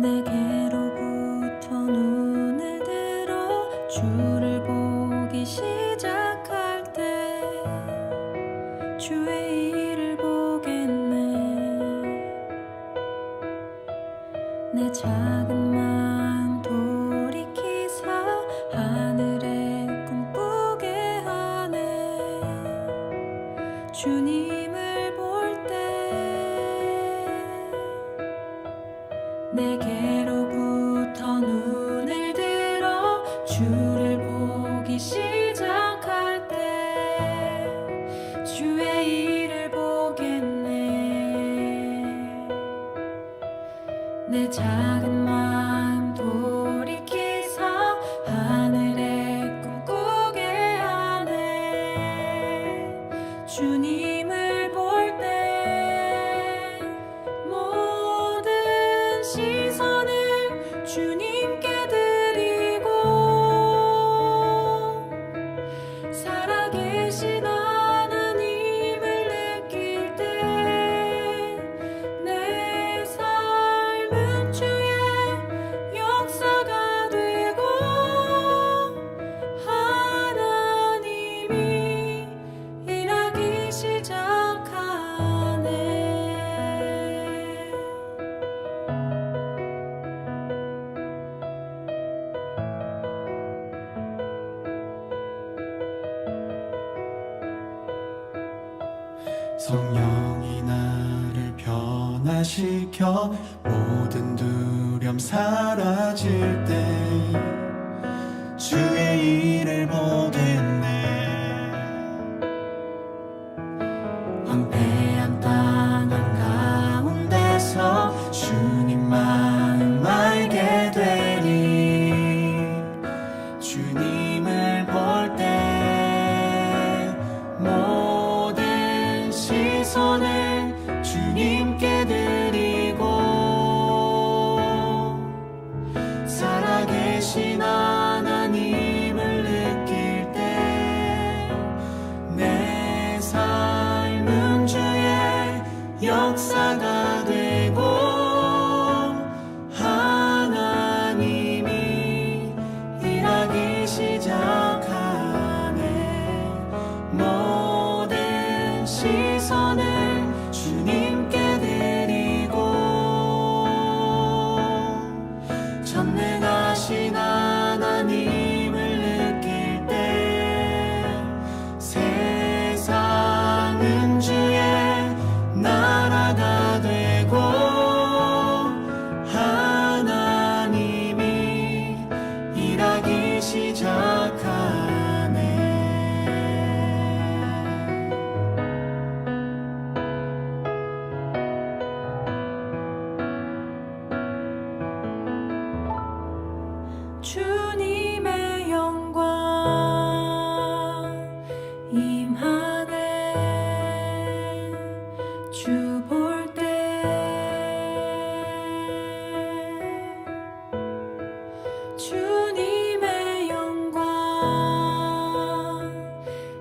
내게로부터 눈을 들어 주를 보기 시작할 때 주의 일을 보겠네. 내 작은 마음 돌이키사 하늘에 꿈꾸게 하네. 주님을 볼 때 내게로부터 눈을 들어 주를 보기 시작할 때 주의 일을 보겠네. 내 작은 마음 돌이키사 하늘에 꿈꾸게 하네. 주님을 볼 때 모든 시선을 주님께 드리고 살아계신 하나님을 느낄 때 내 삶은 주의 역사가 되고 하나님이 일하기 시작하네. 성령이 나를 변화시켜 모든 두려움 사라질 때 주의 일을 보겠네. 황폐한 땅 한가운데서 주님 마음 알게 되니 주님을 볼 때 모든 시선을 주님께 드리고 살아계신 하나님을 느낄 때 내 삶은 주의 역사가 되고 하나님이 일하기 시작하네. 모든 시선을 주님께 드리고 전능하신 하나님을 느낄 때 세상은 주의 나라가 되고 하나님이 일하기 시작하네. 주님의 영광 임하네. 주 볼 때 주님의 영광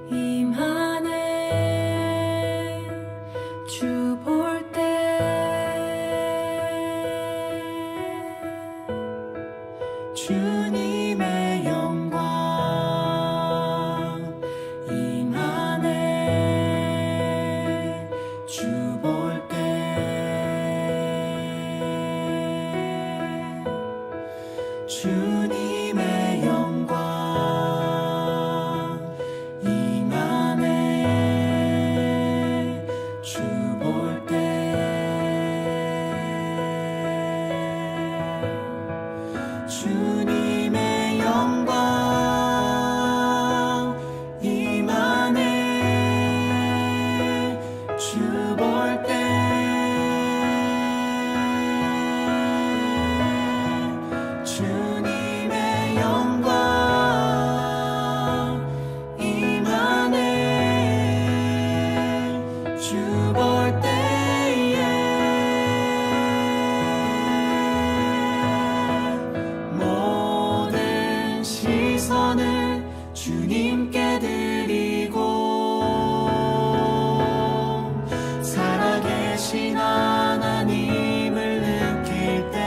임하네. 주 볼 때 주님의 영광 임하네. 주 볼 때 주님의 영광 임하네. 주 볼 때 주님의 영광 임하네. 주 볼 때 주님의 영광 임하네. 주 볼 때에 모든 시선을 주님께 드리고 살아계신 하나님을 느낄 때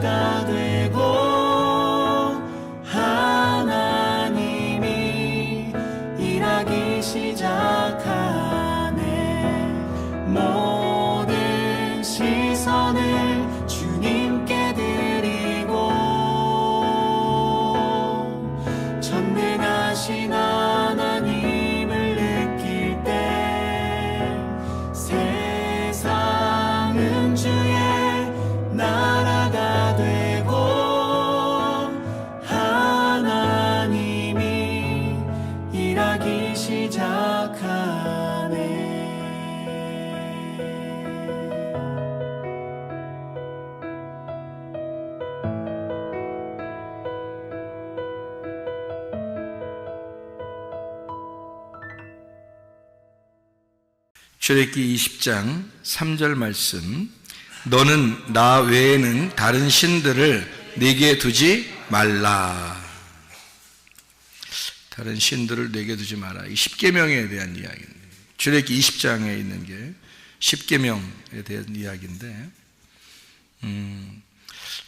나라가 되고 하나님이 일하기 시작하네. 모든 시선을 주님께 드리고 전능하신 하나님을 느낄 때 세상은 주의 나라가 되고 하나님이 일하기 시작하네. 출애굽기 20장 3절 말씀. 너는 나 외에는 다른 신들을 네게 두지 말라. 다른 신들을 네게 두지 마라. 이 십계명에 대한 이야기입니다. 출애굽기 20장에 있는 게 십계명에 대한 이야기인데,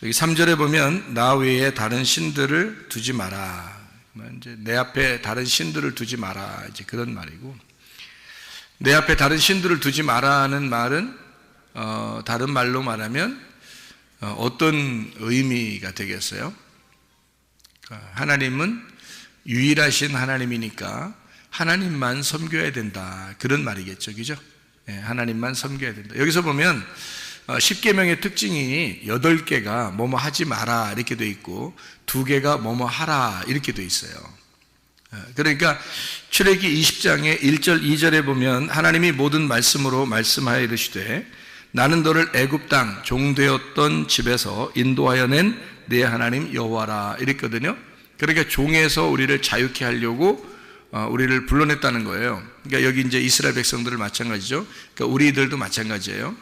여기 3절에 보면 나 외에 다른 신들을 두지 마라. 이제 내 앞에 다른 신들을 두지 마라. 이제 그런 말이고, 내 앞에 다른 신들을 두지 마라는 말은 다른 말로 말하면 어떤 의미가 되겠어요? 하나님은 유일하신 하나님이니까 하나님만 섬겨야 된다, 그런 말이겠죠, 그죠? 하나님만 섬겨야 된다. 여기서 보면 십계명의 특징이 8개가 뭐뭐 하지 마라 이렇게 돼 있고 2개가 뭐뭐 하라 이렇게 돼 있어요. 그러니까 출애굽기 20장의 1절 2절에 보면 하나님이 모든 말씀으로 말씀하여 이르시되 나는 너를 애굽 땅 종되었던 집에서 인도하여 낸 내 하나님 여호와라 이랬거든요. 그러니까 종에서 우리를 자유케 하려고 우리를 불러냈다는 거예요. 그러니까 여기 이제 이스라엘 백성들을 마찬가지죠. 그러니까 우리들도 마찬가지예요.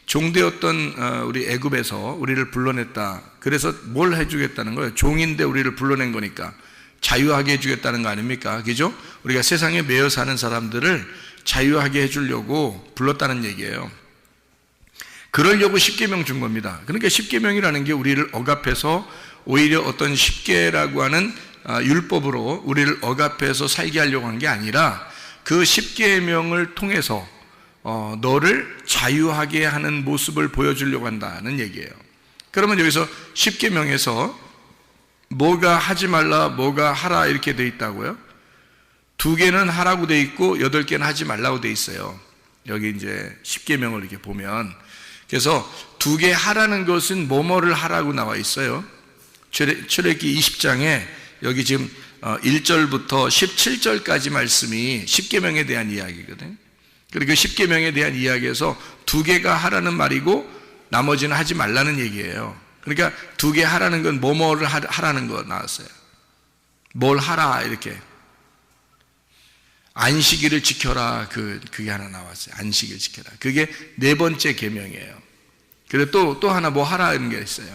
종되었던 우리 애굽에서 우리를 불러냈다. 그래서 뭘 해주겠다는 거예요? 종인데 우리를 불러낸 거니까 자유하게 해주겠다는 거 아닙니까? 그죠? 우리가 세상에 매여 사는 사람들을 자유하게 해주려고 불렀다는 얘기예요. 그러려고 십계명 준 겁니다. 그러니까 십계명이라는 게 우리를 억압해서 오히려 어떤 십계라고 하는 율법으로 우리를 억압해서 살게 하려고 한 게 아니라 그 십계명을 통해서 너를 자유하게 하는 모습을 보여주려고 한다는 얘기예요. 그러면 여기서 십계명에서 뭐가 하지 말라, 뭐가 하라 이렇게 돼 있다고요? 2개는 하라고 돼 있고 8개는 하지 말라고 돼 있어요. 여기 이제 십계명을 이렇게 보면, 그래서 2개 하라는 것은 뭐뭐를 하라고 나와 있어요. 출애굽기 20장에 여기 지금 1절부터 17절까지 말씀이 십계명에 대한 이야기거든요. 그리고 그 십계명에 대한 이야기에서 2개가 하라는 말이고 나머지는 하지 말라는 얘기예요. 그러니까 2개 하라는 건 뭐뭐를 하라는 거 나왔어요. 뭘 하라 이렇게. 안식일을 지켜라, 그게 하나 나왔어요. 안식일 지켜라. 그게 4번째 계명이에요. 그리고 또 하나 뭐 하라 이런 게 있어요.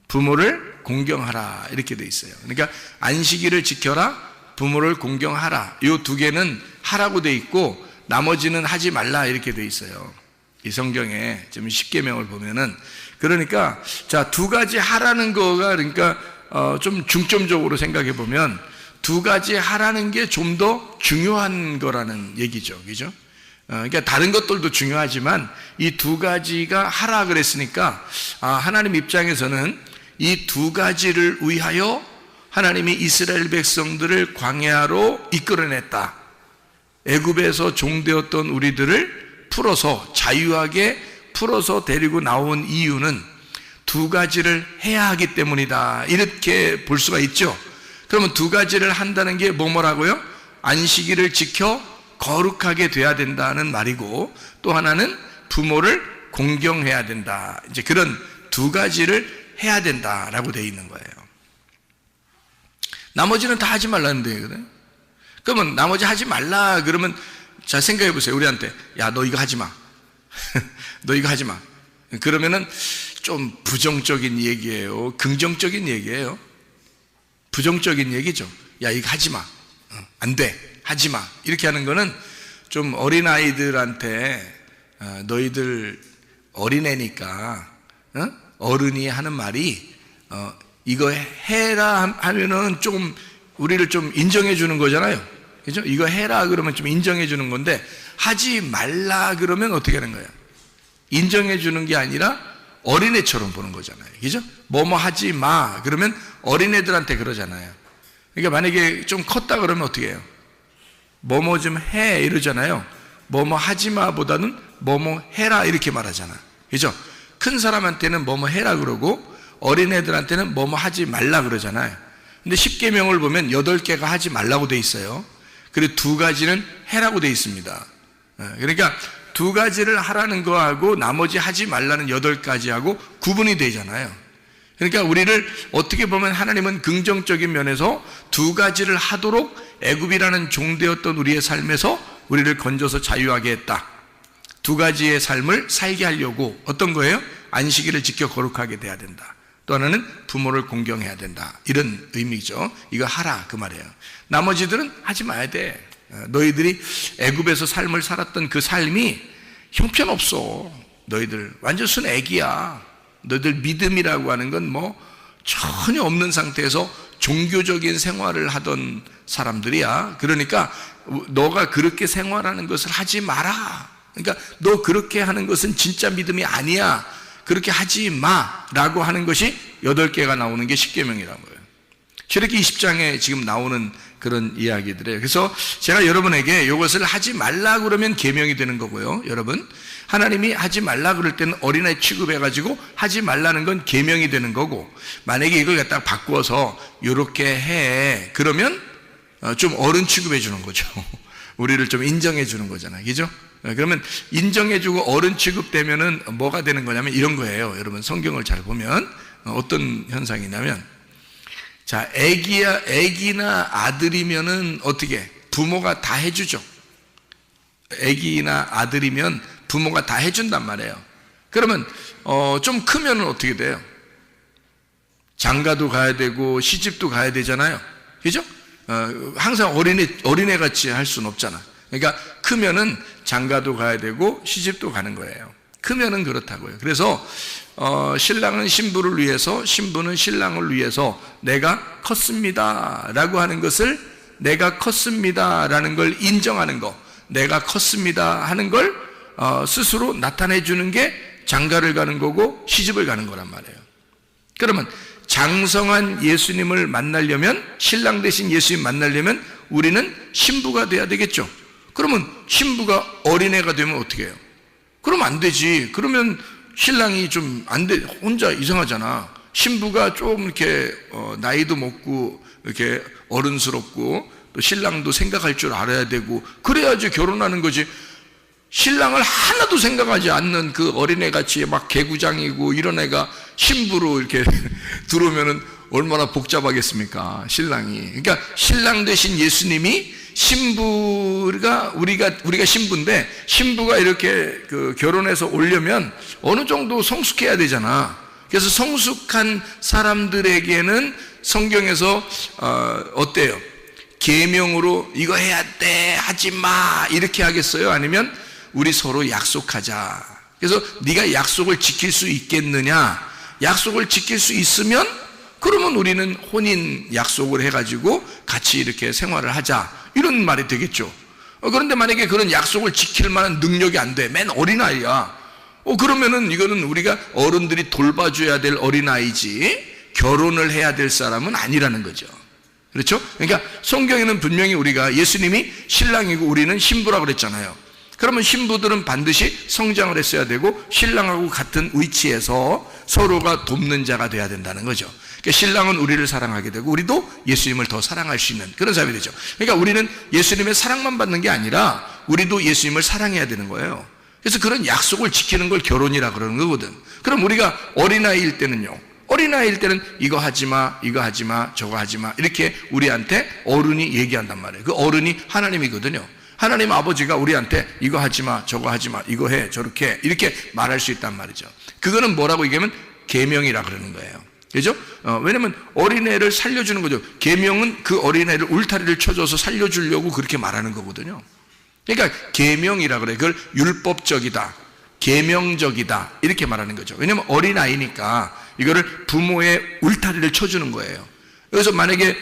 부모를 공경하라 이렇게 돼 있어요. 그러니까 안식일을 지켜라, 부모를 공경하라, 이 2개는 하라고 돼 있고 나머지는 하지 말라 이렇게 돼 있어요. 이 성경에 지금 십계명을 보면은. 그러니까 자, 2가지 하라는 거가, 그러니까 좀 중점적으로 생각해 보면 2가지 하라는 게 좀 더 중요한 거라는 얘기죠, 그죠? 그러니까 다른 것들도 중요하지만 이 2가지가 하라 그랬으니까 하나님 입장에서는 이 2가지를 위하여 하나님이 이스라엘 백성들을 광야로 이끌어냈다. 애굽에서 종되었던 우리들을 풀어서 자유하게 풀어서 데리고 나온 이유는 2가지를 해야 하기 때문이다, 이렇게 볼 수가 있죠. 그러면 2가지를 한다는 게 뭐라고요? 안식일을 지켜 거룩하게 돼야 된다는 말이고, 또 하나는 부모를 공경해야 된다. 이제 그런 2가지를 해야 된다라고 되어 있는 거예요. 나머지는 다 하지 말라는 데거든. 그러면 나머지 하지 말라 그러면, 자 생각해 보세요. 우리한테 야 너 이거 하지 마. 너 이거 하지 마. 그러면은 좀 부정적인 얘기예요, 긍정적인 얘기예요? 부정적인 얘기죠. 야 이거 하지 마. 안 돼. 하지 마. 이렇게 하는 거는 좀 어린아이들한테 너희들 어린애니까 어른이 하는 말이 이거 해라 하면은 좀 우리를 좀 인정해 주는 거잖아요. 그죠? 이거 해라 그러면 좀 인정해 주는 건데 하지 말라 그러면 어떻게 하는 거예요? 인정해 주는 게 아니라 어린애처럼 보는 거잖아요. 그죠? 뭐뭐 하지 마 그러면 어린애들한테 그러잖아요. 그러니까 만약에 좀 컸다 그러면 어떻게 해요? 뭐뭐 좀 해 이러잖아요. 뭐뭐 하지 마 보다는 뭐뭐 해라 이렇게 말하잖아. 그죠? 큰 사람한테는 뭐뭐 해라 그러고 어린애들한테는 뭐뭐 하지 말라 그러잖아요. 근데 10계명을 보면 8개가 하지 말라고 돼 있어요. 그리고 2가지는 해라고 돼 있습니다. 그러니까 2가지를 하라는 거하고 나머지 하지 말라는 8가지하고 구분이 되잖아요. 그러니까 우리를 어떻게 보면 하나님은 긍정적인 면에서 2가지를 하도록 애굽이라는 종되었던 우리의 삶에서 우리를 건져서 자유하게 했다. 2가지의 삶을 살게 하려고 어떤 거예요? 안식일을 지켜 거룩하게 돼야 된다. 또 하나는 부모를 공경해야 된다. 이런 의미죠. 이거 하라 그 말이에요. 나머지들은 하지 마야 돼. 너희들이 애굽에서 삶을 살았던 그 삶이 형편없어. 너희들 완전 순 애기야. 너희들 믿음이라고 하는 건 뭐 전혀 없는 상태에서 종교적인 생활을 하던 사람들이야. 그러니까 너가 그렇게 생활하는 것을 하지 마라. 그러니까 너 그렇게 하는 것은 진짜 믿음이 아니야. 그렇게 하지 마라고 하는 것이 8개가 나오는 게 10계명이라는 거예요. 출애굽기 20장에 지금 나오는 그런 이야기들이에요. 그래서 제가 여러분에게 이것을 하지 말라 그러면 계명이 되는 거고요. 여러분, 하나님이 하지 말라 그럴 때는 어린아이 취급해가지고 하지 말라는 건 계명이 되는 거고, 만약에 이걸 갖다가 바꾸어서 이렇게 해 그러면 좀 어른 취급해 주는 거죠. 우리를 좀 인정해 주는 거잖아요. 그죠? 그러면 인정해주고 어른 취급되면은 뭐가 되는 거냐면 이런 거예요. 여러분 성경을 잘 보면 어떤 현상이냐면, 자, 애기나 아들이면은 어떻게 부모가 다 해주죠. 애기나 아들이면 부모가 다 해준단 말이에요. 그러면 좀 크면은 어떻게 돼요? 장가도 가야 되고 시집도 가야 되잖아요. 그죠? 항상 어린애 같이 할 수는 없잖아. 그러니까 크면은 장가도 가야 되고 시집도 가는 거예요. 크면은 그렇다고요. 그래서 신랑은 신부를 위해서, 신부는 신랑을 위해서 내가 컸습니다 라고 하는 것을, 내가 컸습니다 라는 걸 인정하는 거, 내가 컸습니다 하는 걸 스스로 나타내 주는 게 장가를 가는 거고 시집을 가는 거란 말이에요. 그러면 장성한 예수님을 만나려면, 신랑 대신 예수님 만나려면 우리는 신부가 돼야 되겠죠. 그러면 신부가 어린애가 되면 어떻게 해요? 그러면 안 되지. 그러면 신랑이 좀 안 돼, 혼자 이상하잖아. 신부가 좀 이렇게 나이도 먹고 이렇게 어른스럽고 또 신랑도 생각할 줄 알아야 되고 그래야지 결혼하는 거지. 신랑을 하나도 생각하지 않는 그 어린애같이 막 개구장이고 이런 애가 신부로 이렇게 들어오면은 얼마나 복잡하겠습니까, 신랑이. 그러니까 신랑 대신 예수님이 신부가, 우리가 신부인데 신부가 이렇게 결혼해서 오려면 어느 정도 성숙해야 되잖아. 그래서 성숙한 사람들에게는 성경에서 어때요? 계명으로 이거 해야 돼, 하지 마 이렇게 하겠어요? 아니면 우리 서로 약속하자. 그래서 네가 약속을 지킬 수 있겠느냐? 약속을 지킬 수 있으면 그러면 우리는 혼인 약속을 해가지고 같이 이렇게 생활을 하자, 이런 말이 되겠죠. 그런데 만약에 그런 약속을 지킬 만한 능력이 안 돼, 맨 어린아이야, 그러면은 이거는 우리가 어른들이 돌봐줘야 될 어린아이지 결혼을 해야 될 사람은 아니라는 거죠. 그렇죠? 그러니까 성경에는 분명히 우리가 예수님이 신랑이고 우리는 신부라고 그랬잖아요. 그러면 신부들은 반드시 성장을 했어야 되고 신랑하고 같은 위치에서 서로가 돕는 자가 돼야 된다는 거죠. 그러니까 신랑은 우리를 사랑하게 되고 우리도 예수님을 더 사랑할 수 있는 그런 사람이 되죠. 그러니까 우리는 예수님의 사랑만 받는 게 아니라 우리도 예수님을 사랑해야 되는 거예요. 그래서 그런 약속을 지키는 걸 결혼이라 그러는 거거든. 그럼 우리가 어린아이일 때는요, 어린아이일 때는 이거 하지 마, 이거 하지 마, 저거 하지 마 이렇게 우리한테 어른이 얘기한단 말이에요. 그 어른이 하나님이거든요. 하나님 아버지가 우리한테 이거 하지 마, 저거 하지 마, 이거 해, 저렇게 해, 이렇게 말할 수 있단 말이죠. 그거는 뭐라고 얘기하면 계명이라 그러는 거예요. 그죠? 왜냐면 어린애를 살려주는 거죠. 계명은 그 어린애를 울타리를 쳐줘서 살려주려고 그렇게 말하는 거거든요. 그러니까 계명이라 그래. 그걸 율법적이다, 계명적이다 이렇게 말하는 거죠. 왜냐하면 어린아이니까 이거를 부모의 울타리를 쳐주는 거예요. 그래서 만약에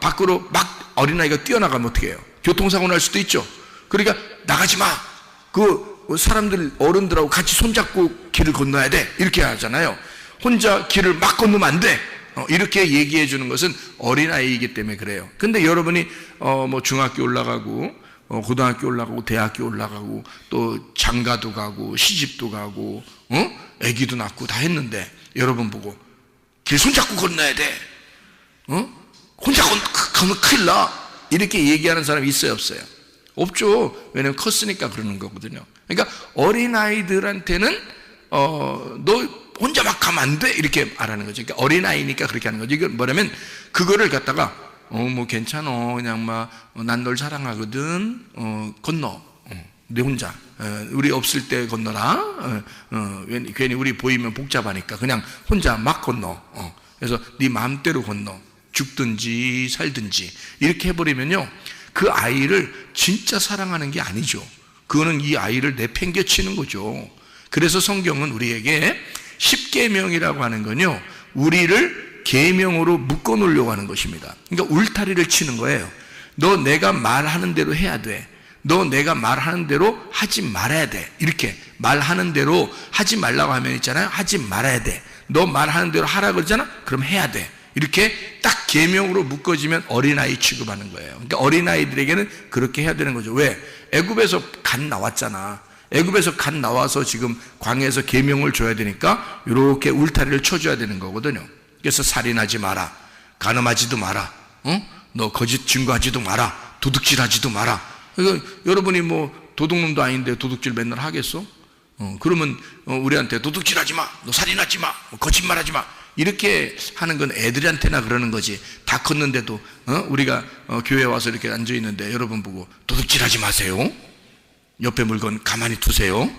밖으로 막 어린아이가 뛰어나가면 어떻게 해요? 교통사고 날 수도 있죠. 그러니까 나가지 마. 그 사람들 어른들하고 같이 손잡고 길을 건너야 돼 이렇게 하잖아요. 혼자 길을 막 건너면 안 돼. 이렇게 얘기해 주는 것은 어린아이이기 때문에 그래요. 근데 여러분이 뭐 중학교 올라가고 고등학교 올라가고 대학교 올라가고 또 장가도 가고 시집도 가고 아기도 낳고 다 했는데 여러분 보고 길 손잡고 건너야 돼. 혼자 건너면 큰일 나. 이렇게 얘기하는 사람이 있어요, 없어요? 없죠. 왜냐면 컸으니까 그러는 거거든요. 그러니까 어린아이들한테는 너 혼자 막 가면 안 돼 이렇게 말하는 거죠. 그러니까 어린아이니까 그렇게 하는 거죠. 이건 뭐냐면 그거를 갖다가 뭐 괜찮아 그냥 막 난 널 사랑하거든 건너 내 혼자 우리 없을 때 건너라 괜히 우리 보이면 복잡하니까 그냥 혼자 막 건너 그래서 네 마음대로 건너 죽든지 살든지 이렇게 해버리면요 그 아이를 진짜 사랑하는 게 아니죠. 그거는 이 아이를 내팽개치는 거죠. 그래서 성경은 우리에게 십계명이라고 하는 건요 우리를 계명으로 묶어 놓으려고 하는 것입니다. 그러니까 울타리를 치는 거예요. 너 내가 말하는 대로 해야 돼. 너 내가 말하는 대로 하지 말아야 돼. 이렇게 말하는 대로 하지 말라고 하면 있잖아요. 하지 말아야 돼. 너 말하는 대로 하라고 그러잖아. 그럼 해야 돼. 이렇게 딱 계명으로 묶어지면 어린아이 취급하는 거예요. 그러니까 어린아이들에게는 그렇게 해야 되는 거죠. 왜? 애굽에서 갓 나왔잖아. 애굽에서 갓 나와서 지금 광야에서 계명을 줘야 되니까 이렇게 울타리를 쳐줘야 되는 거거든요. 그래서 살인하지 마라, 간음하지도 마라, 너 거짓 증거하지도 마라, 도둑질하지도 마라. 그러니까 여러분이 뭐 도둑놈도 아닌데 도둑질 맨날 하겠어? 그러면 우리한테 도둑질하지 마, 너 살인하지 마, 거짓말하지 마 이렇게 하는 건 애들한테나 그러는 거지. 다 컸는데도 우리가 교회 와서 이렇게 앉아 있는데 여러분 보고 도둑질하지 마세요. 옆에 물건 가만히 두세요.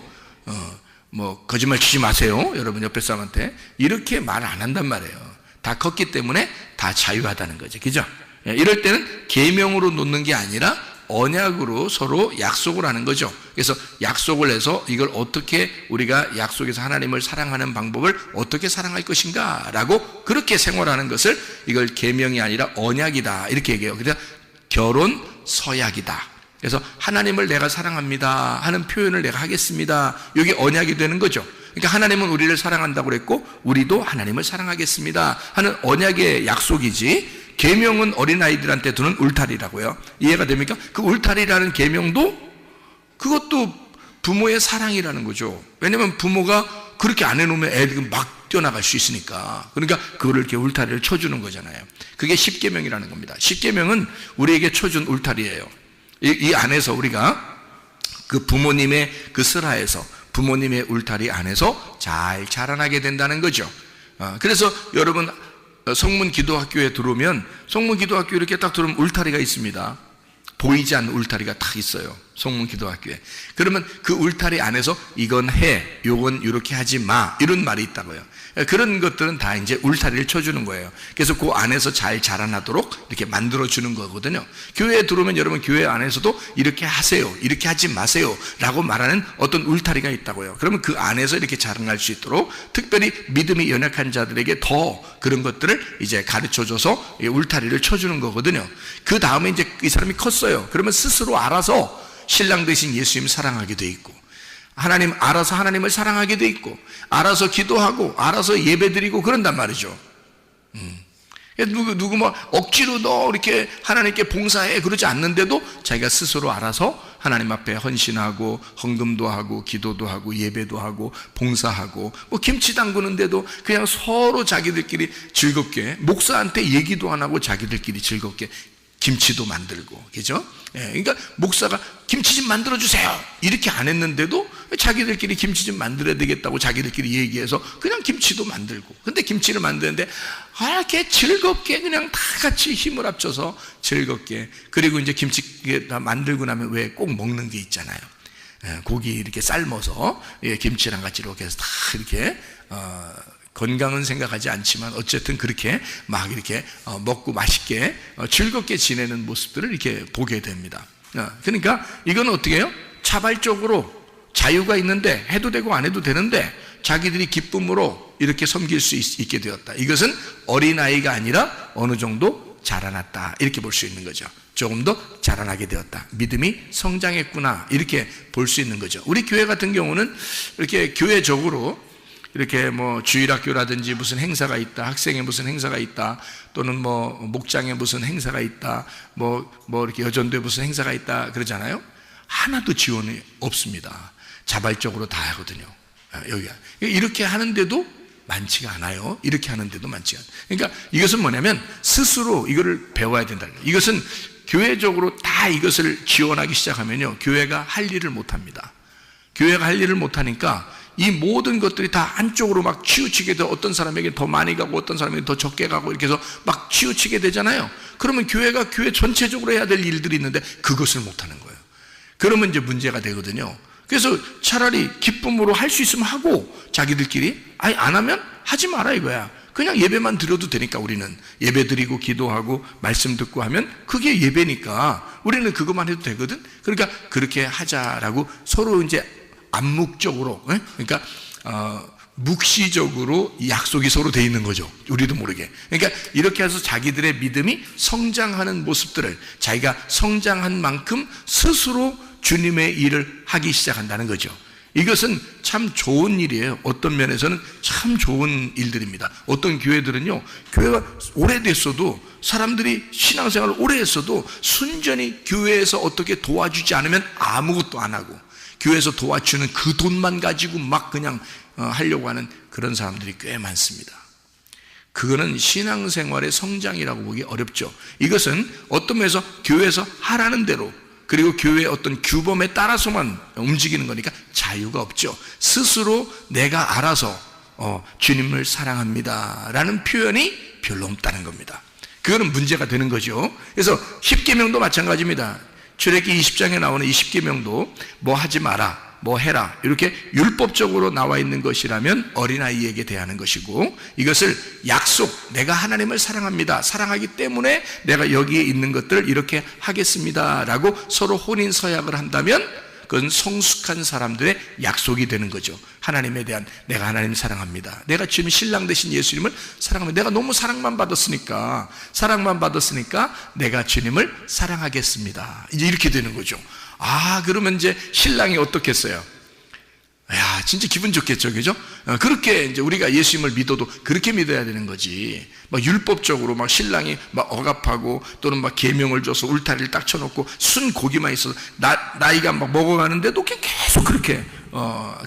뭐 거짓말 치지 마세요. 여러분 옆에 사람한테 이렇게 말 안 한단 말이에요. 다 컸기 때문에 다 자유하다는 거죠. 그죠? 이럴 때는 계명으로 놓는 게 아니라 언약으로 서로 약속을 하는 거죠. 그래서 약속을 해서 이걸 어떻게 우리가 약속에서 하나님을 사랑하는 방법을 어떻게 사랑할 것인가 라고 그렇게 생활하는 것을 이걸 계명이 아니라 언약이다 이렇게 얘기해요. 그래서 결혼 서약이다. 그래서 하나님을 내가 사랑합니다 하는 표현을 내가 하겠습니다. 이게 언약이 되는 거죠. 그러니까 하나님은 우리를 사랑한다고 그랬고 우리도 하나님을 사랑하겠습니다 하는 언약의 약속이지, 계명은 어린아이들한테 두는 울타리라고요. 이해가 됩니까? 그 울타리라는 계명도 그것도 부모의 사랑이라는 거죠. 왜냐하면 부모가 그렇게 안 해놓으면 애들이 막 뛰어나갈 수 있으니까. 그러니까 그거를 이렇게 울타리를 쳐주는 거잖아요. 그게 십계명이라는 겁니다. 십계명은 우리에게 쳐준 울타리예요. 이 안에서 우리가 그 부모님의 그 슬하에서 부모님의 울타리 안에서 잘 자라나게 된다는 거죠. 그래서 여러분 성문 기도학교에 들어오면 성문 기도학교 이렇게 딱 들어오면 울타리가 있습니다. 보이지 않는 울타리가 딱 있어요. 성문 기도학교에. 그러면 그 울타리 안에서 이건 해, 요건 이렇게 하지 마 이런 말이 있다고요. 그런 것들은 다 이제 울타리를 쳐주는 거예요. 그래서 그 안에서 잘 자라나도록 이렇게 만들어주는 거거든요. 교회에 들어오면 여러분 교회 안에서도 이렇게 하세요, 이렇게 하지 마세요 라고 말하는 어떤 울타리가 있다고요. 그러면 그 안에서 이렇게 자라날 수 있도록 특별히 믿음이 연약한 자들에게 더 그런 것들을 이제 가르쳐줘서 울타리를 쳐주는 거거든요. 그 다음에 이제 이 사람이 컸어요. 그러면 스스로 알아서 신랑 되신 예수님 사랑하게 돼 있고, 하나님 알아서 하나님을 사랑하게 돼 있고, 알아서 기도하고 알아서 예배드리고 그런단 말이죠. 누구 뭐 억지로 너 이렇게 하나님께 봉사해 그러지 않는데도 자기가 스스로 알아서 하나님 앞에 헌신하고 헌금도 하고 기도도 하고 예배도 하고 봉사하고 뭐 김치 담그는데도 그냥 서로 자기들끼리 즐겁게, 목사한테 얘기도 안 하고 자기들끼리 즐겁게 김치도 만들고, 그죠? 그러니까 목사가 김치 좀 만들어 주세요 이렇게 안 했는데도 자기들끼리 김치 좀 만들어야 되겠다고 자기들끼리 얘기해서 그냥 김치도 만들고, 근데 김치를 만드는데 이렇게 즐겁게 그냥 다 같이 힘을 합쳐서 즐겁게, 그리고 이제 김치 다 만들고 나면 왜 꼭 먹는 게 있잖아요. 고기 이렇게 삶아서 김치랑 같이 이렇게 해서 다 이렇게 건강은 생각하지 않지만 어쨌든 그렇게 막 이렇게 먹고 맛있게 즐겁게 지내는 모습들을 이렇게 보게 됩니다. 그러니까 이건 어떻게 해요? 자발적으로 자유가 있는데 해도 되고 안 해도 되는데 자기들이 기쁨으로 이렇게 섬길 수 있게 되었다. 이것은 어린아이가 아니라 어느 정도 자라났다, 이렇게 볼 수 있는 거죠. 조금 더 자라나게 되었다, 믿음이 성장했구나, 이렇게 볼 수 있는 거죠. 우리 교회 같은 경우는 이렇게 교회적으로 이렇게 뭐 주일학교라든지 무슨 행사가 있다, 학생회 무슨 행사가 있다, 또는 뭐 목장에 무슨 행사가 있다, 뭐 이렇게 여전도에 무슨 행사가 있다 그러잖아요. 하나도 지원이 없습니다. 자발적으로 다 하거든요. 여기가 이렇게 하는데도 많지가 않아요. 이렇게 하는데도 많지가 않아요. 그러니까 이것은 뭐냐면 스스로 이거를 배워야 된다는 거예요. 이것은 교회적으로 다 이것을 지원하기 시작하면요, 교회가 할 일을 못합니다. 교회가 할 일을 못하니까 이 모든 것들이 다 한쪽으로 막 치우치게 돼. 어떤 사람에게 더 많이 가고 어떤 사람에게 더 적게 가고 이렇게 해서 막 치우치게 되잖아요. 그러면 교회가 교회 전체적으로 해야 될 일들이 있는데 그것을 못하는 거예요. 그러면 이제 문제가 되거든요. 그래서 차라리 기쁨으로 할 수 있으면 하고, 자기들끼리 아니 안 하면 하지 마라 이거야. 그냥 예배만 드려도 되니까, 우리는 예배 드리고 기도하고 말씀 듣고 하면 그게 예배니까 우리는 그것만 해도 되거든. 그러니까 그렇게 하자라고 서로 이제 암묵적으로, 그러니까 묵시적으로 약속이 서로 돼 있는 거죠. 우리도 모르게. 그러니까 이렇게 해서 자기들의 믿음이 성장하는 모습들을, 자기가 성장한 만큼 스스로 주님의 일을 하기 시작한다는 거죠. 이것은 참 좋은 일이에요. 어떤 면에서는 참 좋은 일들입니다. 어떤 교회들은요, 교회가 오래됐어도, 사람들이 신앙생활을 오래 했어도 순전히 교회에서 어떻게 도와주지 않으면 아무것도 안 하고, 교회에서 도와주는 그 돈만 가지고 막 그냥 하려고 하는 그런 사람들이 꽤 많습니다. 그거는 신앙생활의 성장이라고 보기 어렵죠. 이것은 어떤 면에서 교회에서 하라는 대로, 그리고 교회의 어떤 규범에 따라서만 움직이는 거니까 자유가 없죠. 스스로 내가 알아서 주님을 사랑합니다 라는 표현이 별로 없다는 겁니다. 그거는 문제가 되는 거죠. 그래서 10계명도 마찬가지입니다. 출애굽기 20장에 나오는 이 10계명도 뭐 하지 마라, 뭐 해라, 이렇게 율법적으로 나와 있는 것이라면 어린아이에게 대하는 것이고, 이것을 약속, 내가 하나님을 사랑합니다, 사랑하기 때문에 내가 여기에 있는 것들을 이렇게 하겠습니다 라고 서로 혼인 서약을 한다면 그건 성숙한 사람들의 약속이 되는 거죠. 하나님에 대한, 내가 하나님 사랑합니다, 내가 지금 신랑 되신 예수님을 사랑합니다, 내가 너무 사랑만 받았으니까 내가 주님을 사랑하겠습니다, 이제 이렇게 되는 거죠. 그러면 이제 신랑이 어떻겠어요? 야, 진짜 기분 좋겠죠, 그죠? 그렇게 이제 우리가 예수님을 믿어도 그렇게 믿어야 되는 거지. 막 율법적으로 막 신랑이 막 억압하고, 또는 막 계명을 줘서 울타리를 딱 쳐놓고 순 고기만 있어서 나이가 막 먹어가는데도 계속 그렇게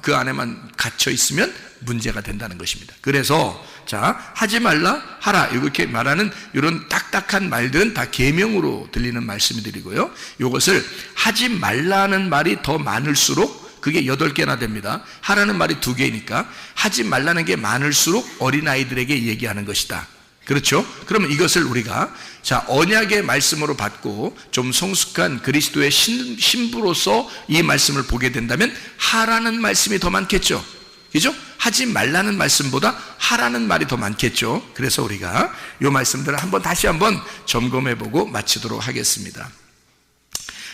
그 안에만 갇혀 있으면 문제가 된다는 것입니다. 그래서 자, 하지 말라, 하라, 이렇게 말하는 이런 딱딱한 말들은 다 계명으로 들리는 말씀들이고요. 이것을 하지 말라는 말이 더 많을수록 그게 8개나 됩니다. 하라는 말이 2개니까 하지 말라는 게 많을수록 어린아이들에게 얘기하는 것이다. 그렇죠? 그러면 이것을 우리가 자, 언약의 말씀으로 받고 좀 성숙한 그리스도의 신부로서 이 말씀을 보게 된다면 하라는 말씀이 더 많겠죠. 그죠? 하지 말라는 말씀보다 하라는 말이 더 많겠죠. 그래서 우리가 이 말씀들을 다시 한번 점검해보고 마치도록 하겠습니다.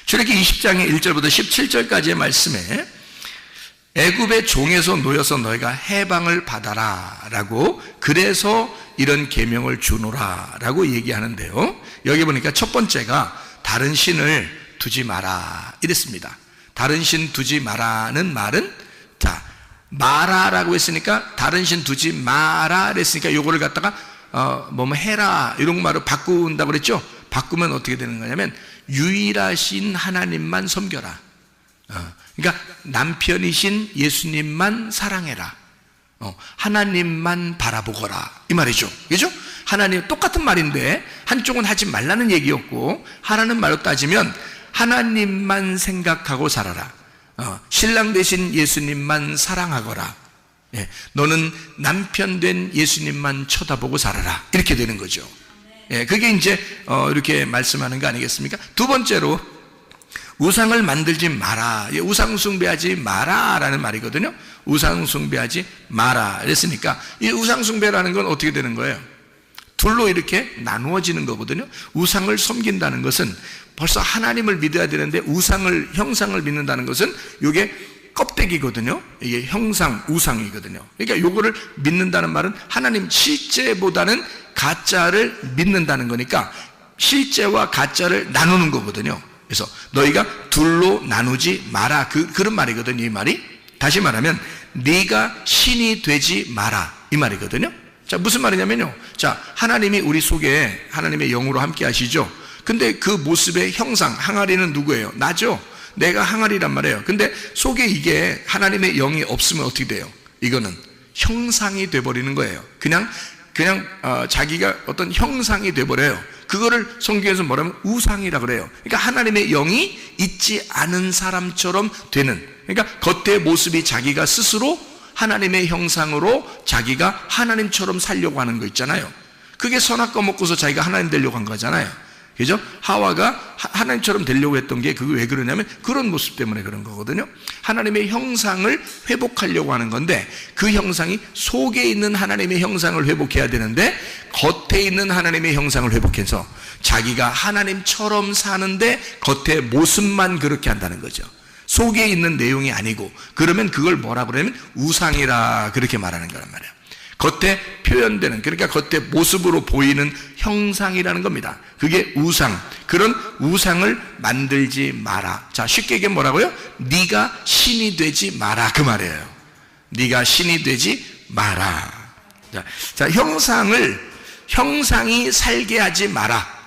출애굽기 20장의 1절부터 17절까지의 말씀에 애굽의 종에서 놓여서 너희가 해방을 받아라 라고, 그래서 이런 계명을 주노라 라고 얘기하는데요, 여기 보니까 첫 번째가 다른 신을 두지 마라 이랬습니다. 다른 신 두지 마라는 말은, 자, 마라라고 했으니까 다른 신 두지 마라 그랬으니까 요거를 갖다가 뭐뭐 해라 이런 말로 바꾼다고 그랬죠. 바꾸면 어떻게 되는 거냐면 유일하신 하나님만 섬겨라. 그러니까 남편이신 예수님만 사랑해라. 하나님만 바라보거라 이 말이죠. 그죠? 하나님, 똑같은 말인데 한쪽은 하지 말라는 얘기였고, 하나는 말로 따지면 하나님만 생각하고 살아라. 신랑 되신 예수님만 사랑하거라. 너는 남편 된 예수님만 쳐다보고 살아라. 이렇게 되는 거죠. 그게 이제 이렇게 말씀하는 거 아니겠습니까? 두 번째로 우상을 만들지 마라. 우상 숭배하지 마라 라는 말이거든요. 우상 숭배하지 마라 그랬으니까 이 우상 숭배라는 건 어떻게 되는 거예요? 둘로 이렇게 나누어지는 거거든요. 우상을 섬긴다는 것은 벌써 하나님을 믿어야 되는데 우상을, 형상을 믿는다는 것은 이게 껍데기거든요. 이게 형상, 우상이거든요. 그러니까 요거를 믿는다는 말은 하나님 실제보다는 가짜를 믿는다는 거니까 실제와 가짜를 나누는 거거든요. 그래서 너희가 둘로 나누지 마라. 그런 말이거든요. 이 말이. 다시 말하면 네가 신이 되지 마라. 이 말이거든요. 자, 무슨 말이냐면요. 자, 하나님이 우리 속에 하나님의 영으로 함께 하시죠. 근데 그 모습의 형상, 항아리는 누구예요? 나죠. 내가 항아리란 말이에요. 근데 속에 이게 하나님의 영이 없으면 어떻게 돼요? 이거는 형상이 돼버리는 거예요. 그냥 자기가 어떤 형상이 돼버려요. 그거를 성경에서 뭐라면 우상이라 그래요. 그러니까 하나님의 영이 있지 않은 사람처럼 되는, 그러니까 겉의 모습이 자기가 스스로 하나님의 형상으로 자기가 하나님처럼 살려고 하는 거 있잖아요. 그게 선악과 먹고서 자기가 하나님 되려고 한 거잖아요. 그죠? 하와가 하나님처럼 되려고 했던 게 그게 왜 그러냐면 그런 모습 때문에 그런 거거든요. 하나님의 형상을 회복하려고 하는 건데 그 형상이 속에 있는 하나님의 형상을 회복해야 되는데 겉에 있는 하나님의 형상을 회복해서 자기가 하나님처럼 사는데 겉의 모습만 그렇게 한다는 거죠. 속에 있는 내용이 아니고, 그러면 그걸 뭐라 그러냐면 우상이라 그렇게 말하는 거란 말이에요. 겉에 표현되는, 그러니까 겉에 모습으로 보이는 형상이라는 겁니다. 그게 우상. 그런 우상을 만들지 마라. 자, 쉽게 얘기하면 뭐라고요? 네가 신이 되지 마라, 그 말이에요. 네가 신이 되지 마라. 자, 형상이 살게 하지 마라.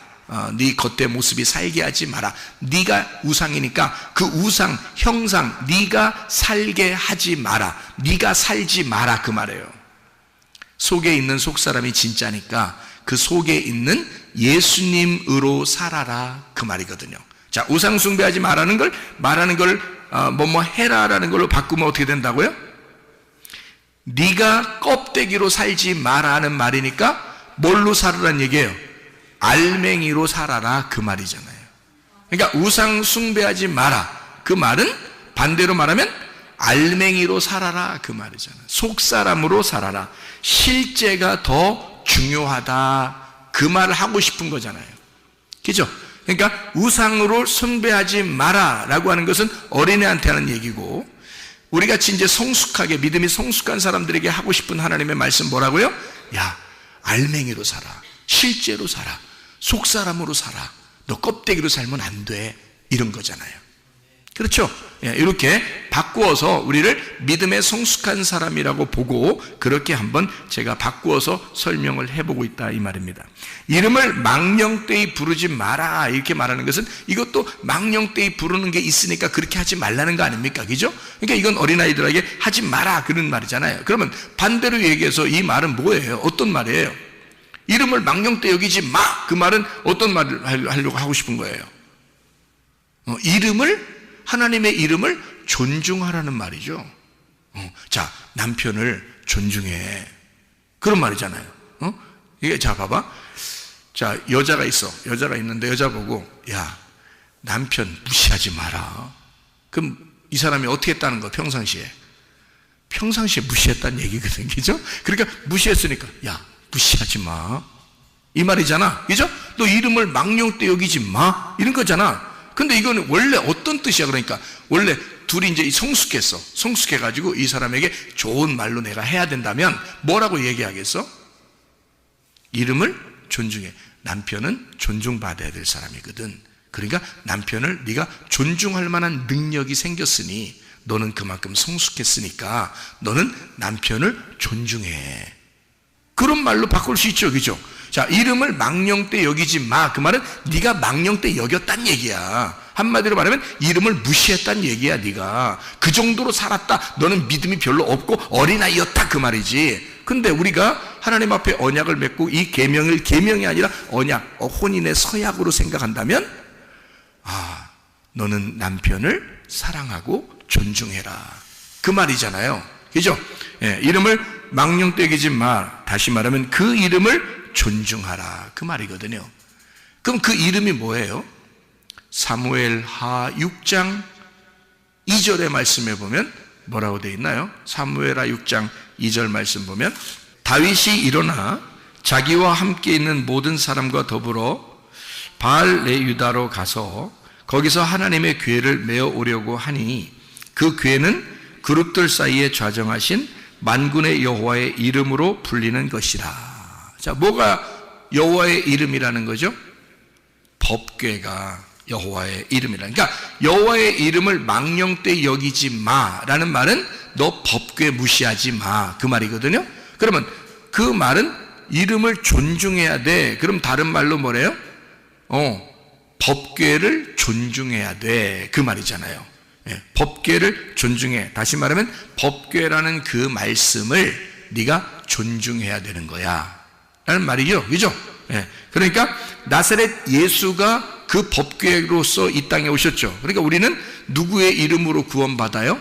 네 겉의 모습이 살게 하지 마라. 네가 우상이니까 그 우상, 형상 네가 살게 하지 마라. 네가 살지 마라, 그 말이에요. 속에 있는 속사람이 진짜니까 그 속에 있는 예수님으로 살아라, 그 말이거든요. 자, 우상 숭배하지 말라는 걸, 말하는 걸 뭐뭐 해라라는 걸로 바꾸면 어떻게 된다고요? 네가 껍데기로 살지 마라는 말이니까 뭘로 살으란 얘기예요? 알맹이로 살아라, 그 말이잖아요. 그러니까 우상 숭배하지 마라, 그 말은 반대로 말하면 알맹이로 살아라, 그 말이잖아요. 속사람으로 살아라. 실제가 더 중요하다, 그 말을 하고 싶은 거잖아요. 그죠? 그러니까 우상으로 숭배하지 마라 라고 하는 것은 어린애한테 하는 얘기고, 우리 같이 이제 성숙하게 믿음이 성숙한 사람들에게 하고 싶은 하나님의 말씀 뭐라고요? 야, 알맹이로 살아. 실제로 살아. 속사람으로 살아. 너 껍데기로 살면 안 돼. 이런 거잖아요. 그렇죠? 이렇게 바꾸어서 우리를 믿음의 성숙한 사람이라고 보고 그렇게 한번 제가 바꾸어서 설명을 해보고 있다, 이 말입니다. 이름을 망령되이 부르지 마라 이렇게 말하는 것은 이것도 망령되이 부르는 게 있으니까 그렇게 하지 말라는 거 아닙니까? 그죠? 그러니까 이건 어린아이들에게 하지 마라 그런 말이잖아요. 그러면 반대로 얘기해서 이 말은 뭐예요? 어떤 말이에요? 이름을 망령되이 여기지 마, 그 말은 어떤 말을 하려고 하고 싶은 거예요? 하나님의 이름을 존중하라는 말이죠. 자, 남편을 존중해, 그런 말이잖아요. 이게, 자, 봐봐. 자, 여자가 있는데 여자 보고, 야, 남편 무시하지 마라. 그럼 이 사람이 어떻게 했다는 거? 평상시에 무시했다는 얘기거든, 그죠? 그러니까 무시했으니까, 야, 무시하지 마, 이 말이잖아, 그죠? 너 이름을 망령되 여기지 마, 이런 거잖아. 근데 이거는 원래 어떤 뜻이야? 그러니까 원래 둘이 이제 성숙해가지고 이 사람에게 좋은 말로 내가 해야 된다면 뭐라고 얘기하겠어? 이름을 존중해. 남편은 존중받아야 될 사람이거든. 그러니까 남편을 네가 존중할 만한 능력이 생겼으니 너는 그만큼 성숙했으니까 너는 남편을 존중해. 그런 말로 바꿀 수 있죠, 그죠? 자, 이름을 망령되 여기지 마, 그 말은 네가 망령되 여겼단 얘기야. 한마디로 말하면 이름을 무시했단 얘기야. 네가 그 정도로 살았다, 너는 믿음이 별로 없고 어린아이였다, 그 말이지. 근데 우리가 하나님 앞에 언약을 맺고 이 계명을 계명이 아니라 언약, 혼인의 서약으로 생각한다면, 아, 너는 남편을 사랑하고 존중해라, 그 말이잖아요. 그죠? 이름을 망령되 여기지 마, 다시 말하면 그 이름을 존중하라, 그 말이거든요. 그럼 그 이름이 뭐예요? 사무엘하 6장 2절의 말씀에 보면 뭐라고 되어 있나요? 사무엘하 6장 2절 말씀 보면, 다윗이 일어나 자기와 함께 있는 모든 사람과 더불어 바알레유다로 가서 거기서 하나님의 궤를 메어 오려고 하니 그 궤는 그룹들 사이에 좌정하신 만군의 여호와의 이름으로 불리는 것이라. 자, 뭐가 여호와의 이름이라는 거죠? 법궤가 여호와의 이름이라. 그러니까 여호와의 이름을 망령되이 여기지 마라는 말은 너 법궤 무시하지 마, 그 말이거든요. 그러면 그 말은 이름을 존중해야 돼. 그럼 다른 말로 뭐래요? 법궤를 존중해야 돼, 그 말이잖아요. 예, 법궤를 존중해. 다시 말하면 법궤라는 그 말씀을 네가 존중해야 되는 거야 라는 말이죠, 그죠? 예, 그러니까 나사렛 예수가 그 법궤로서 이 땅에 오셨죠. 그러니까 우리는 누구의 이름으로 구원받아요?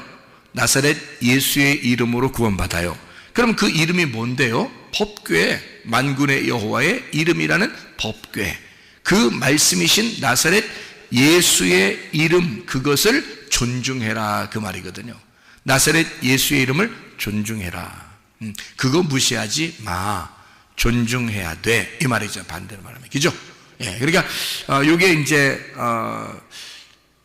나사렛 예수의 이름으로 구원받아요. 그럼 그 이름이 뭔데요? 법궤, 만군의 여호와의 이름이라는 법궤, 그 말씀이신 나사렛 예수의 이름, 그것을 존중해라, 그 말이거든요. 나사렛 예수의 이름을 존중해라. 그거 무시하지 마, 존중해야 돼, 이 말이죠. 반대로 말하면, 그죠? 예, 그러니까 요게 이제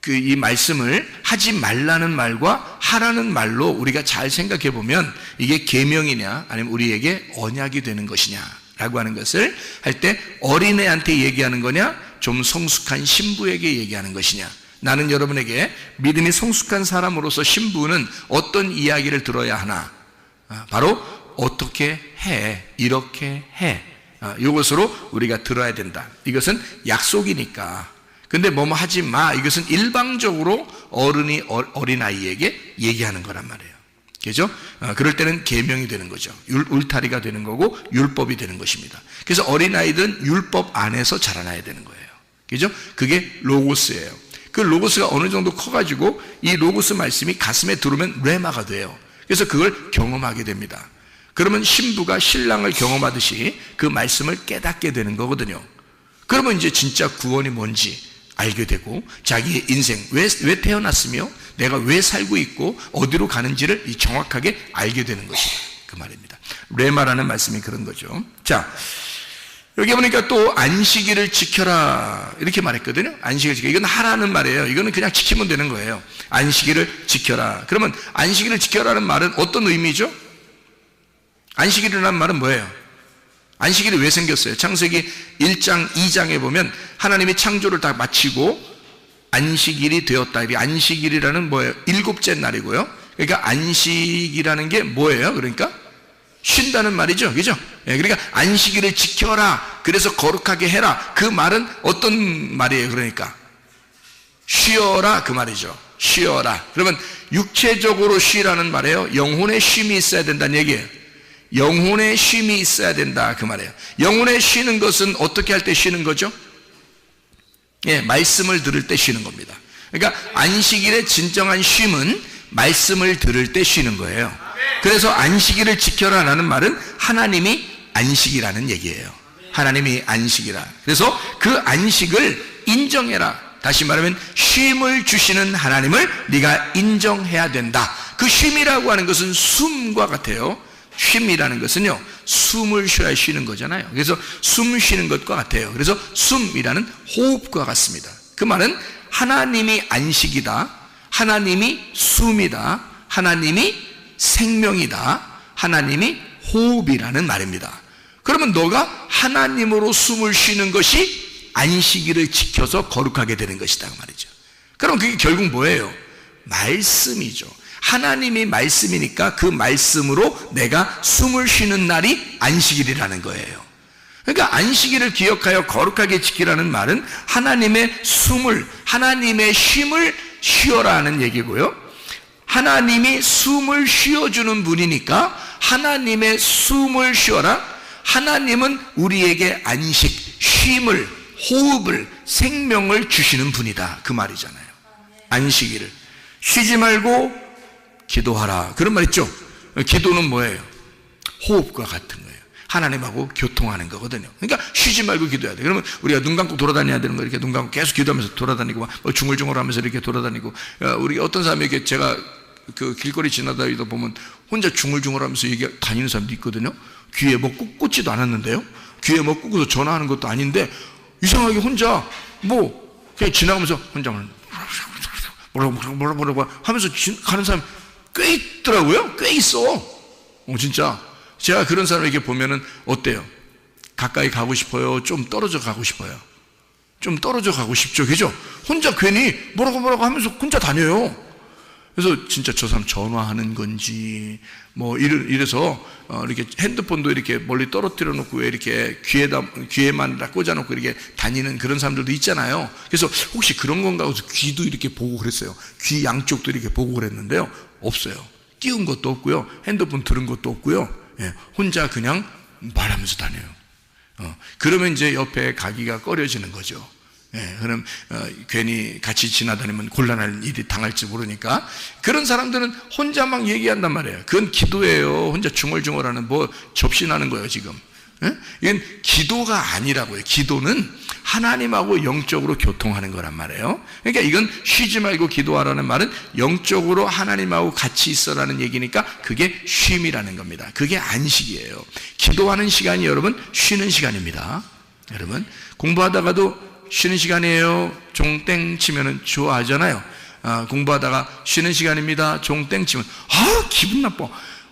이 말씀을 하지 말라는 말과 하라는 말로 우리가 잘 생각해 보면 이게 계명이냐 아니면 우리에게 언약이 되는 것이냐라고 하는 것을 할 때 어린애한테 얘기하는 거냐, 좀 성숙한 신부에게 얘기하는 것이냐. 나는 여러분에게 믿음이 성숙한 사람으로서 신부는 어떤 이야기를 들어야 하나? 바로 어떻게 해, 이렇게 해, 이것으로 우리가 들어야 된다. 이것은 약속이니까. 근데 뭐뭐 하지 마, 이것은 일방적으로 어른이 어린아이에게 얘기하는 거란 말이에요. 그죠? 그럴 때는 계명이 되는 거죠. 울타리가 되는 거고 율법이 되는 것입니다. 그래서 어린아이들은 율법 안에서 자라나야 되는 거예요. 그죠? 그게 로고스예요. 그 로고스가 어느 정도 커가지고 이 로고스 말씀이 가슴에 들어오면 레마가 돼요. 그래서 그걸 경험하게 됩니다. 그러면 신부가 신랑을 경험하듯이 그 말씀을 깨닫게 되는 거거든요. 그러면 이제 진짜 구원이 뭔지 알게 되고 자기의 인생 왜 태어났으며 내가 왜 살고 있고 어디로 가는지를 정확하게 알게 되는 것이다, 그 말입니다. 레마라는 말씀이 그런 거죠. 자, 여기 보니까 또 안식일을 지켜라 이렇게 말했거든요. 안식일을 지켜, 이건 하라는 말이에요. 이거는 그냥 지키면 되는 거예요. 안식일을 지켜라. 그러면 안식일을 지켜라는 말은 어떤 의미죠? 안식일이라는 말은 뭐예요? 안식일이 왜 생겼어요? 창세기 1장 2장에 보면 하나님이 창조를 다 마치고 안식일이 되었다. 이 안식일이라는 뭐예요? 7째 날이고요. 그러니까 안식이라는 게 뭐예요? 그러니까 쉰다는 말이죠, 그죠? 그러니까 안식일을 지켜라, 그래서 거룩하게 해라, 그 말은 어떤 말이에요? 그러니까 쉬어라, 그 말이죠. 쉬어라. 그러면 육체적으로 쉬라는 말이에요? 영혼의 쉼이 있어야 된다는 얘기예요. 영혼의 쉼이 있어야 된다, 그 말이에요. 영혼의 쉬는 것은 어떻게 할 때 쉬는 거죠? 예, 말씀을 들을 때 쉬는 겁니다. 그러니까 안식일의 진정한 쉼은 말씀을 들을 때 쉬는 거예요. 그래서 안식일을 지켜라라는 말은 하나님이 안식이라는 얘기예요. 하나님이 안식이라. 그래서 그 안식을 인정해라. 다시 말하면 쉼을 주시는 하나님을 네가 인정해야 된다. 그 쉼이라고 하는 것은 숨과 같아요. 쉼이라는 것은요, 숨을 쉬어야 쉬는 거잖아요. 그래서 숨 쉬는 것과 같아요. 그래서 숨이라는 호흡과 같습니다. 그 말은 하나님이 안식이다, 하나님이 숨이다, 하나님이 생명이다, 하나님이 호흡이라는 말입니다. 그러면 너가 하나님으로 숨을 쉬는 것이 안식일을 지켜서 거룩하게 되는 것이다, 그 말이죠. 그럼 그게 결국 뭐예요? 말씀이죠. 하나님이 말씀이니까 그 말씀으로 내가 숨을 쉬는 날이 안식일이라는 거예요. 그러니까 안식일을 기억하여 거룩하게 지키라는 말은 하나님의 숨을, 하나님의 쉼을 쉬어라는 얘기고요. 하나님이 숨을 쉬어주는 분이니까 하나님의 숨을 쉬어라. 하나님은 우리에게 안식, 쉼을, 호흡을, 생명을 주시는 분이다, 그 말이잖아요. 안식일을 쉬지 말고 기도하라, 그런 말 있죠. 기도는 뭐예요? 호흡과 같은 거예요. 하나님하고 교통하는 거거든요. 그러니까 쉬지 말고 기도해야 돼. 그러면 우리가 눈 감고 돌아다녀야 되는 거예요. 이렇게 눈 감고 계속 기도하면서 돌아다니고 막 중얼중얼하면서 이렇게 돌아다니고. 우리 어떤 사람이 이렇게 제가 그 길거리 지나다니다 보면 혼자 중얼중얼하면서 이게 다니는 사람도 있거든요. 귀에 뭐 꽂지도 않았는데요. 귀에 뭐 꽂고서 전화하는 것도 아닌데 이상하게 혼자 뭐 그냥 지나가면서 혼자 뭐라고 하면서 가는 사람 꽤 있더라고요. 꽤 있어. 진짜. 제가 그런 사람을 이렇게 보면은 어때요? 가까이 가고 싶어요? 좀 떨어져 가고 싶어요? 좀 떨어져 가고 싶죠. 그죠? 혼자 괜히 뭐라고 하면서 혼자 다녀요. 그래서 진짜 저 사람 전화하는 건지, 뭐, 이래서, 이렇게 핸드폰도 이렇게 멀리 떨어뜨려 놓고 이렇게 귀에만 꽂아놓고 이렇게 다니는 그런 사람들도 있잖아요. 그래서 혹시 그런 건가 해서 귀도 이렇게 보고 그랬어요. 귀 양쪽도 이렇게 보고 그랬는데요. 없어요. 끼운 것도 없고요. 핸드폰 들은 것도 없고요. 예, 혼자 그냥 말하면서 다녀요. 그러면 이제 옆에 가기가 꺼려지는 거죠. 예, 그럼 괜히 같이 지나다니면 곤란한 일이 당할지 모르니까 그런 사람들은 혼자 막 얘기한단 말이에요. 그건 기도예요. 혼자 중얼중얼하는 뭐 접신하는 거예요 지금. 예? 이건 기도가 아니라고요. 기도는 하나님하고 영적으로 교통하는 거란 말이에요. 그러니까 이건 쉬지 말고 기도하라는 말은 영적으로 하나님하고 같이 있어라는 얘기니까 그게 쉼이라는 겁니다. 그게 안식이에요. 기도하는 시간이 여러분 쉬는 시간입니다. 여러분 공부하다가도 쉬는 시간이에요. 종땡 치면은 좋아하잖아요. 공부하다가 쉬는 시간입니다. 종땡 치면 기분 나빠.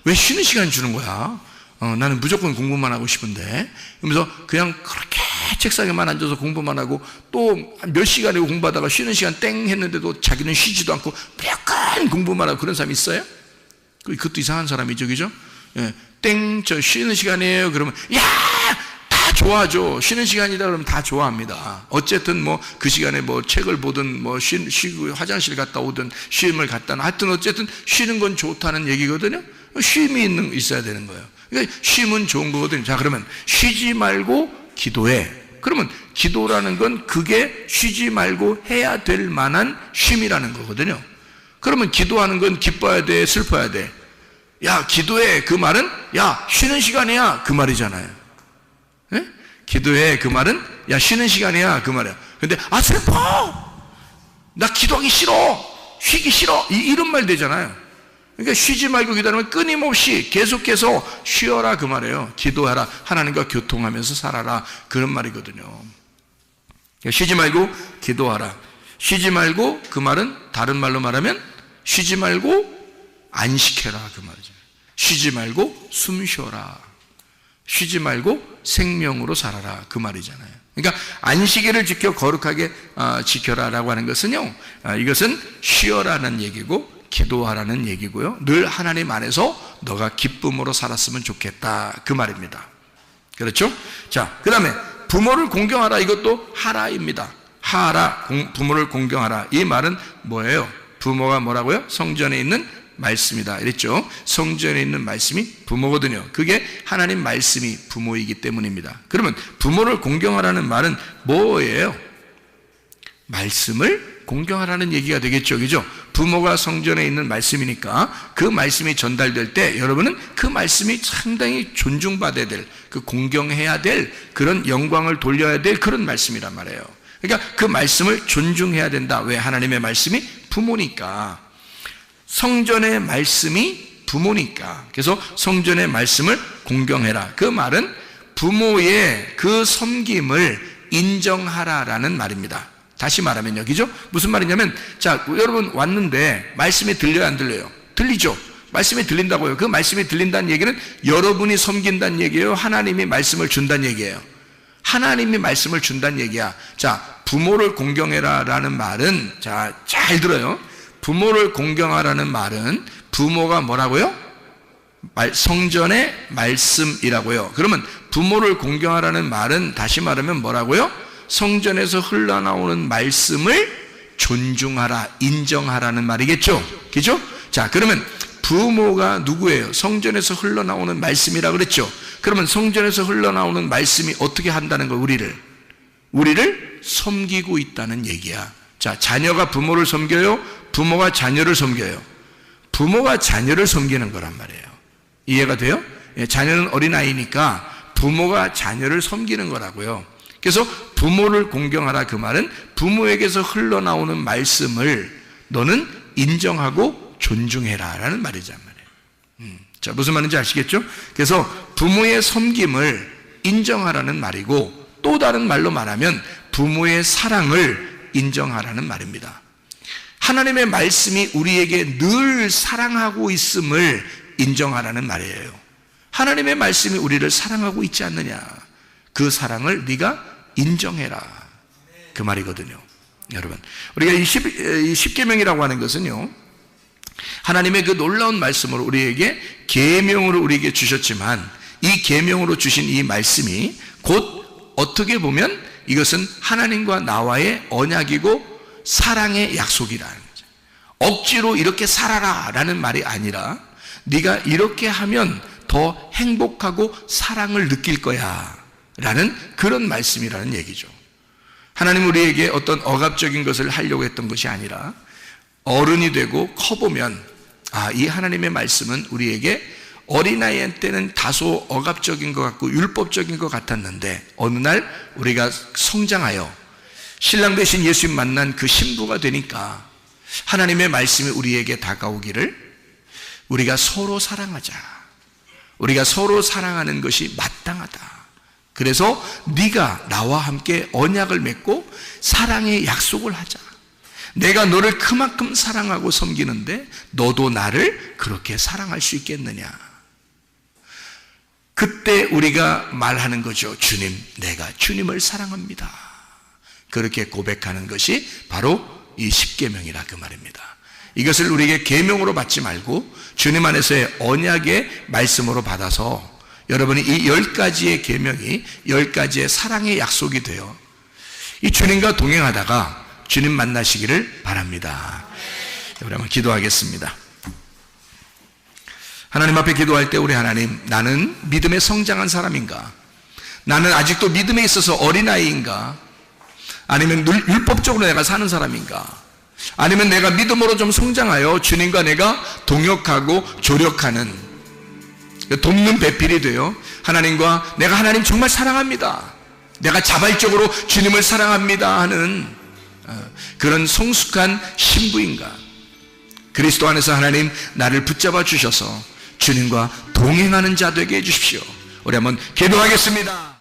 왜 쉬는 시간 주는 거야? 나는 무조건 공부만 하고 싶은데. 그러면서 그냥 그렇게 책상에만 앉아서 공부만 하고 또 몇 시간이고 공부하다가 쉬는 시간 땡 했는데도 자기는 쉬지도 않고 무조건 공부만 하고 그런 사람이 있어요? 그것도 이상한 사람이죠, 그죠? 예, 땡, 저 쉬는 시간이에요. 그러면 좋아하죠. 쉬는 시간이다 그러면 다 좋아합니다. 어쨌든 뭐 그 시간에 뭐 책을 보든 뭐 쉬고 화장실 갔다 오든 쉼을 갖다 하여튼 어쨌든 쉬는 건 좋다는 얘기거든요. 쉼이 있어야 되는 거예요. 그러니까 쉼은 좋은 거거든요. 자, 그러면 쉬지 말고 기도해. 그러면 기도라는 건 그게 쉬지 말고 해야 될 만한 쉼이라는 거거든요. 그러면 기도하는 건 기뻐야 돼, 슬퍼야 돼? 야, 기도해. 그 말은 야, 쉬는 시간이야. 그 말이잖아요. 네? 기도해. 그 말은 야, 쉬는 시간이야. 그 말이야. 근데 슬퍼. 나 기도하기 싫어. 쉬기 싫어. 이런 말 되잖아요. 그러니까 쉬지 말고 기도하면 끊임없이 계속해서 쉬어라 그 말이에요. 기도하라. 하나님과 교통하면서 살아라. 그런 말이거든요. 그러니까 쉬지 말고 기도하라. 쉬지 말고 그 말은 다른 말로 말하면 쉬지 말고 안식해라 그 말이죠. 쉬지 말고 숨 쉬어라. 쉬지 말고 생명으로 살아라 그 말이잖아요. 그러니까 안식일을 지켜 거룩하게 지켜라라고 하는 것은요, 이것은 쉬어라는 얘기고 기도하라는 얘기고요. 늘 하나님 안에서 너가 기쁨으로 살았으면 좋겠다 그 말입니다. 그렇죠? 자, 그 다음에 부모를 공경하라. 이것도 하라입니다. 하라, 부모를 공경하라. 이 말은 뭐예요? 부모가 뭐라고요? 성전에 있는 말씀이다 이랬죠. 성전에 있는 말씀이 부모거든요. 그게 하나님 말씀이 부모이기 때문입니다. 그러면 부모를 공경하라는 말은 뭐예요? 말씀을 공경하라는 얘기가 되겠죠. 그죠? 부모가 성전에 있는 말씀이니까 그 말씀이 전달될 때 여러분은 그 말씀이 상당히 존중받아야 될, 그 공경해야 될 그런 영광을 돌려야 될 그런 말씀이란 말이에요. 그러니까 그 말씀을 존중해야 된다. 왜? 하나님의 말씀이 부모니까. 성전의 말씀이 부모니까. 그래서 성전의 말씀을 공경해라. 그 말은 부모의 그 섬김을 인정하라라는 말입니다. 다시 말하면요, 그죠? 무슨 말이냐면, 자, 여러분 왔는데 말씀이 들려요, 안 들려요? 들리죠? 말씀이 들린다고요. 그 말씀이 들린다는 얘기는 여러분이 섬긴다는 얘기예요? 하나님이 말씀을 준다는 얘기예요? 하나님이 말씀을 준다는 얘기야. 자, 부모를 공경해라라는 말은, 자, 잘 들어요. 부모를 공경하라는 말은 부모가 뭐라고요? 성전의 말씀이라고요. 그러면 부모를 공경하라는 말은 다시 말하면 뭐라고요? 성전에서 흘러나오는 말씀을 존중하라, 인정하라는 말이겠죠. 그죠? 자, 그러면 부모가 누구예요? 성전에서 흘러나오는 말씀이라 그랬죠. 그러면 성전에서 흘러나오는 말씀이 어떻게 한다는 거? 우리를 섬기고 있다는 얘기야. 자, 자녀가 부모를 섬겨요? 부모가 자녀를 섬겨요? 부모가 자녀를 섬기는 거란 말이에요. 이해가 돼요? 예, 자녀는 어린아이니까 부모가 자녀를 섬기는 거라고요. 그래서 부모를 공경하라 그 말은 부모에게서 흘러나오는 말씀을 너는 인정하고 존중해라 라는 말이란 말이에요. 자, 무슨 말인지 아시겠죠? 그래서 부모의 섬김을 인정하라는 말이고, 또 다른 말로 말하면 부모의 사랑을 인정하라는 말입니다. 하나님의 말씀이 우리에게 늘 사랑하고 있음을 인정하라는 말이에요. 하나님의 말씀이 우리를 사랑하고 있지 않느냐, 그 사랑을 네가 인정해라, 그 말이거든요. 여러분, 우리가 이 10계명이라고 하는 것은요, 하나님의 그 놀라운 말씀으로 우리에게 계명으로 우리에게 주셨지만, 이 계명으로 주신 이 말씀이 곧 어떻게 보면 이것은 하나님과 나와의 언약이고 사랑의 약속이라는 거죠. 억지로 이렇게 살아라 라는 말이 아니라, 네가 이렇게 하면 더 행복하고 사랑을 느낄 거야 라는 그런 말씀이라는 얘기죠. 하나님 우리에게 어떤 억압적인 것을 하려고 했던 것이 아니라, 어른이 되고 커보면 이 하나님의 말씀은 우리에게 어린아이 때는 다소 억압적인 것 같고 율법적인 것 같았는데, 어느 날 우리가 성장하여 신랑 되신 예수님 만난 그 신부가 되니까 하나님의 말씀이 우리에게 다가오기를, 우리가 서로 사랑하자, 우리가 서로 사랑하는 것이 마땅하다, 그래서 네가 나와 함께 언약을 맺고 사랑의 약속을 하자, 내가 너를 그만큼 사랑하고 섬기는데 너도 나를 그렇게 사랑할 수 있겠느냐. 그때 우리가 말하는 거죠. 주님, 내가 주님을 사랑합니다. 그렇게 고백하는 것이 바로 이 10계명이라 그 말입니다. 이것을 우리에게 계명으로 받지 말고 주님 안에서의 언약의 말씀으로 받아서 여러분이 이 10가지의 계명이 10가지의 사랑의 약속이 되어 이 주님과 동행하다가 주님 만나시기를 바랍니다. 우리 한번 기도하겠습니다. 하나님 앞에 기도할 때 우리 하나님, 나는 믿음에 성장한 사람인가? 나는 아직도 믿음에 있어서 어린아이인가? 아니면 율법적으로 내가 사는 사람인가? 아니면 내가 믿음으로 좀 성장하여 주님과 내가 동역하고 조력하는, 돕는 배필이 되어 하나님과 내가 하나님 정말 사랑합니다, 내가 자발적으로 주님을 사랑합니다 하는 그런 성숙한 신부인가? 그리스도 안에서 하나님 나를 붙잡아 주셔서 주님과 동행하는 자 되게 해주십시오. 우리 한번 기도하겠습니다.